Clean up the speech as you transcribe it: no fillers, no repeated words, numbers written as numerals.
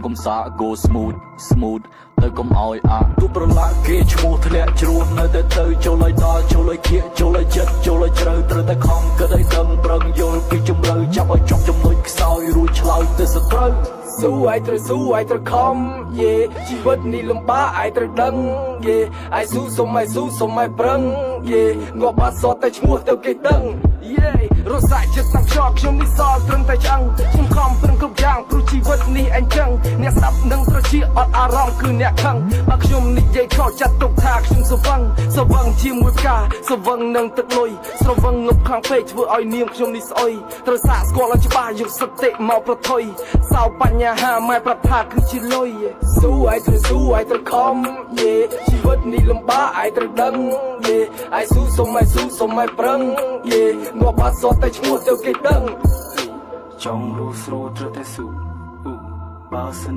កុំសា go smooth smooth ទៅកុំឲ្យអាទូប្រឡាក់គេឈ្មោះធ្លាក់ជ្រួតនៅតែទៅចូលឲ្យដល់ចូលឲ្យគៀកចូលឲ្យចិត្តចូលឲ្យជ្រៅត្រូវតែខំគិតឲ្យដឹងប្រឹងយល់ពីជំរឿចាប់ឲ្យចប់ចំណុចខ្សោយរួចឆ្លើយទៅសត្រូវស៊ូឲ្យត្រូវខំយេជីវិតនេះលំបាកឲ្យត្រូវដឹងយេឲ្យស៊ូសុំឲ្យប្រឹងយេងាប់បាត់សតតែឈ្មោះទៅគេដឹងយេរស់សាច់ចិត្តតាមខ្យល់ខ្ញុំនេះសល់ត្រឹមតែឆ្អឹងខ្ញុំខំប្រឹងគ្រប់យ៉ាងព្រោះជីវិតនេះអញ្ចឹងអ្នកស្ដាប់នឹងត្រជាអត់អារម្មណ៍គឺអ្នកខឹងបើខ្ញុំនិយាយខុសចាត់ទុកថាខ្ញុំសវឹងជាមួយផ្កាសវឹងនឹងទឹកលុយស្រវឹងងប់ខ្លាំងពេកធ្វើឲ្យនាមខ្ញុំនេះស្អុយត្រូវសាកស្គាល់ឲ្យច្បាស់យកសតិមកប្រថុយសោបញ្ហាម៉ែប្រាប់ថាគឺជាលុយស៊ូឲ្យត្រូវខំយេជីវិតនេះលំបាកឲ្យត្រូវដឹងយេឲ្យស៊ូសុំឲ្យប្រឹងយេងាប់បាត់សតតែឈ្មោះទៅគេដឹងចង់រស់ស្រួលត្រូវតែស៊ូបើសិន